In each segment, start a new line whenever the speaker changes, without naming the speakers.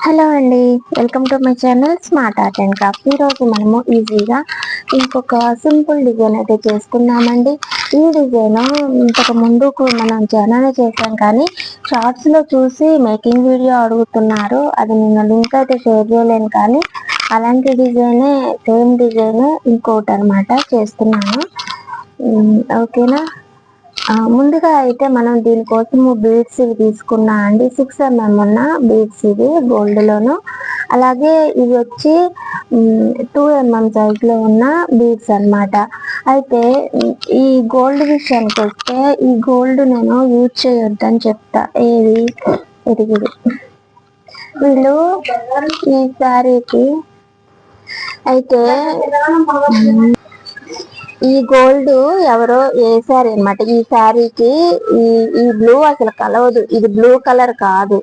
Hello అండి, welcome to my channel smart art and craft. ఈరోజు మనము ఈజీగా ఇంకొక సింపుల్ డిజైన్ అయితే చేసుకున్నామండి. ఈ డిజైన్ ఇంతకు ముందు మనం ఛానల్ చేసాం, కానీ షార్ట్స్లో చూసి మేకింగ్ వీడియో అడుగుతున్నారు. అది నేను లింక్ అయితే షేర్ చేయలేను, కానీ అలాంటి డిజైనే సేమ్ డిజైన్ ఇంకోటి అనమాట చేస్తున్నాను. ఓకేనా. ముందుగా అయితే మనం దీనికోసము బీడ్స్ ఇవి తీసుకున్నా అండి. 6 mm ఉన్న బీడ్స్ ఇవి గోల్డ్ లోను. అలాగే ఇవి వచ్చి 2 mm సైజ్ లో ఉన్న బీడ్స్ అన్నమాట. అయితే ఈ గోల్డ్ విషయానికి వస్తే ఈ గోల్డ్ నేను యూజ్ చేయొద్దని చెప్తా. ఏది ఎదిగిది వీళ్ళు ఈ శారీకి అయితే ఈ గోల్డ్ ఎవరో వేసారు అనమాట ఈ శారీకి. ఈ బ్లూ అసలు కలవదు, ఇది బ్లూ కలర్ కాదు,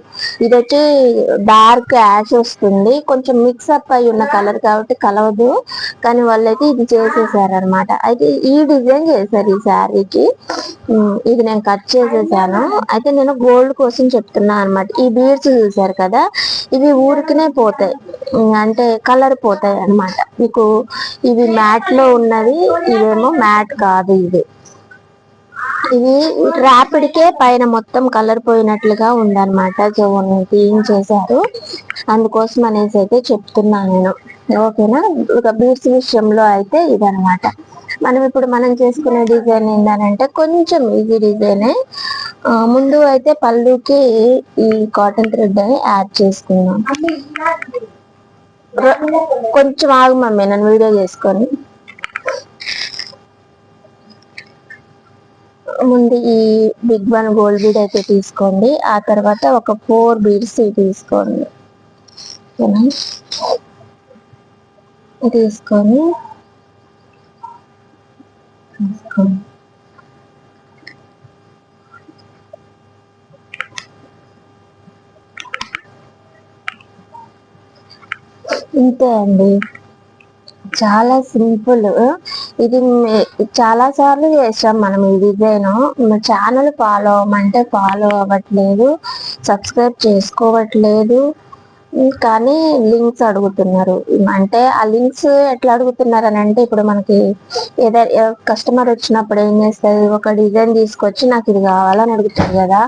ఇది వచ్చి డార్క్ యాష్ వస్తుంది, కొంచెం మిక్సప్ అయి ఉన్న కలర్ కాబట్టి కలవదు. కానీ వాళ్ళైతే ఇది చేసేసారు అనమాట. అయితే ఈ డిజైన్ చేశారు ఈ శారీకి. ఇది నేను కట్ చేసేసాను. అయితే నేను గోల్డ్ కోసం చెప్తున్నా అనమాట. ఈ బీడ్స్ చూసారు కదా, ఇవి ఊరికినే పోతాయి, అంటే కలర్ పోతాయి అనమాట. మీకు ఇవి మ్యాట్ లో ఉన్నది, ఇవేమో మ్యాట్ కాదు. ఇవి ర్యాపిడ్కే పైన మొత్తం కలర్ పోయినట్లుగా ఉందన్నమాట. సో క్లీన్ చేశారు, అందుకోసం అనేసి అయితే చెప్తున్నాను నేను. ఓకేనా. ఇక బీడ్స్ విషయంలో అయితే ఇదనమాట. మనం చేసుకునే డిజైన్ ఏంటంటే కొంచెం ఈజీ డిజైనే. ముందు అయితే పళ్ళుకి ఈ కాటన్ థ్రెడ్ అని యాడ్ చేసుకున్నాం. కొంచెం ఆగు మమ్మీ, నన్ను వీడియో చేసుకొని. ముందు ఈ బిగ్ వన్ గోల్డ్ బీడ్ అయితే తీసుకోండి. ఆ తర్వాత ఒక 4 బీడ్స్ తీసుకోండి. తీసుకొని ఇంతే అండి, చాలా సింపుల్. ఇది చాలా సార్లు చేసాం మనం ఈ డిజైన్. ఛానల్ ఫాలో అవ్వమంటే ఫాలో అవ్వట్లేదు, సబ్స్క్రైబ్ చేసుకోవట్లేదు, కానీ లింక్స్ అడుగుతున్నారు. అంటే ఆ లింక్స్ ఎట్లా అడుగుతున్నారు అని అంటే, ఇప్పుడు మనకి ఏదైనా కస్టమర్ వచ్చినప్పుడు ఏం చేస్తుంది, ఒక డిజైన్ తీసుకొచ్చి నాకు ఇది కావాలని అడుగుతారు కదా,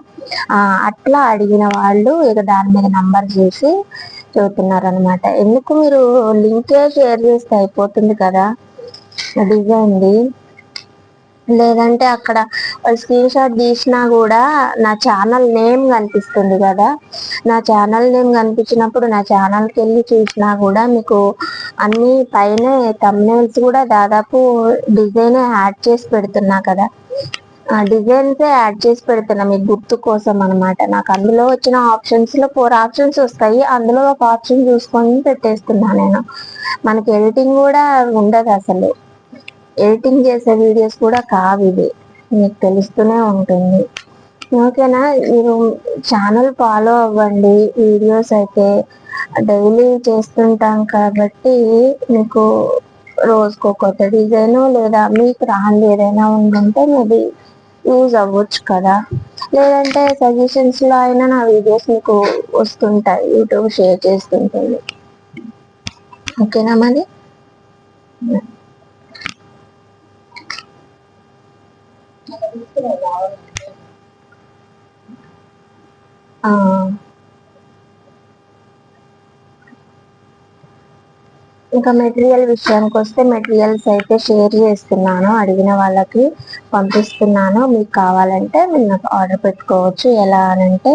అట్లా అడిగిన వాళ్ళు ఇక దాని మీద నంబర్ చేసి చెబుతున్నారు అనమాట. ఎందుకు మీరు లింకే షేర్ చేస్తే అయిపోతుంది కదా డిజైన్ది. లేదంటే అక్కడ స్క్రీన్ షాట్ తీసినా కూడా నా ఛానల్ నేమ్ కనిపిస్తుంది కదా, నా ఛానల్ నేమ్ కనిపించినప్పుడు నా ఛానల్కి వెళ్ళి చూసినా కూడా మీకు అన్ని పైన థంబ్నెయిల్స్ కూడా దాదాపు డిజైన్ యాడ్ చేసి పెడుతున్నా కదా, ఆ డిజైన్సే యాడ్ చేసి పెడుతున్నా మీకు గుర్తు కోసం అనమాట. నాకు అందులో వచ్చిన ఆప్షన్స్ లో 4 ఆప్షన్స్ వస్తాయి, అందులో ఒక ఆప్షన్ చూసుకొని పెట్టేస్తున్నా నేను. మనకి ఎడిటింగ్ కూడా ఉండదు, అసలు ఎడిటింగ్ చేసే వీడియోస్ కూడా కావు ఇవి, మీకు తెలుస్తూనే ఉంటుంది. ఓకేనా. మీరు ఛానల్ ఫాలో అవ్వండి. వీడియోస్ అయితే డైలీ చేస్తుంటాం కాబట్టి మీకు రోజుకో కొత్త డిజైన్ లేదా మీకు రాంది ఏదైనా ఉందంటే మేబీ యూజ్ అవ్వచ్చు కదా. లేదంటే సజెషన్స్ లో అయినా నా వీడియోస్ మీకు వస్తుంటాయి, యూట్యూబ్ షేర్ చేస్తుంటుంది. ఓకేనా మరి. ఇంకా మెటీరియల్ విషయానికి వస్తే మెటీరియల్స్ అయితే షేర్ చేస్తున్నాను, అడిగిన వాళ్ళకి పంపిస్తున్నాను. మీకు కావాలంటే మీరు నాకు ఆర్డర్ పెట్టుకోవచ్చు. ఎలా అనంటే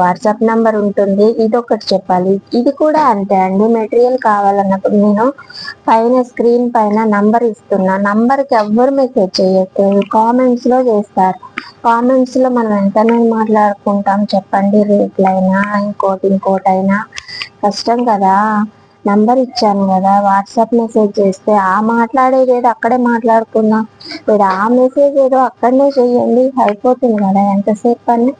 వాట్సాప్ నెంబర్ ఉంటుంది, ఇది ఒకటి చెప్పాలి. ఇది కూడా అంతే అండి, మెటీరియల్ కావాలన్నప్పుడు నేను పైన స్క్రీన్ పైన నంబర్ ఇస్తున్నా, నంబర్కి ఎవ్వరు మెసేజ్ చేయొద్దు, కామెంట్స్ లో చేస్తారు. కామెంట్స్ లో మనం ఎంతనే మాట్లాడుకుంటాం చెప్పండి, రేట్లైనా ఇంకోటైనా కష్టం కదా. నంబర్ ఇచ్చాను కదా, వాట్సాప్ మెసేజ్ చేస్తే ఆ మాట్లాడేది ఏదో అక్కడే మాట్లాడుకుందాం, మీరు ఆ మెసేజ్ ఏదో అక్కడనే చెయ్యండి, అయిపోతుంది కదా, ఎంతసేపు అని.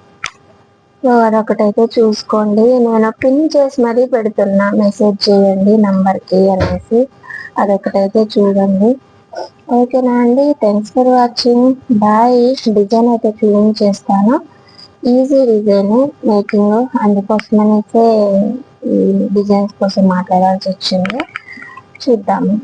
అదొకటైతే చూసుకోండి. నేను పిన్ చేసి మరీ పెడుతున్నా, మెసేజ్ చేయండి నంబర్కి అనేసి, అదొకటైతే చూడండి. ఓకేనా అండి. Thanks for watching, bye. Design అయితే క్లీన్ చేస్తాను, ఈజీ డిజైన్ మేకింగ్, అందుకోసమనేసే ఈ డిజైన్స్ కోసం మాట్లాడాల్సి వచ్చింది. చూద్దాము.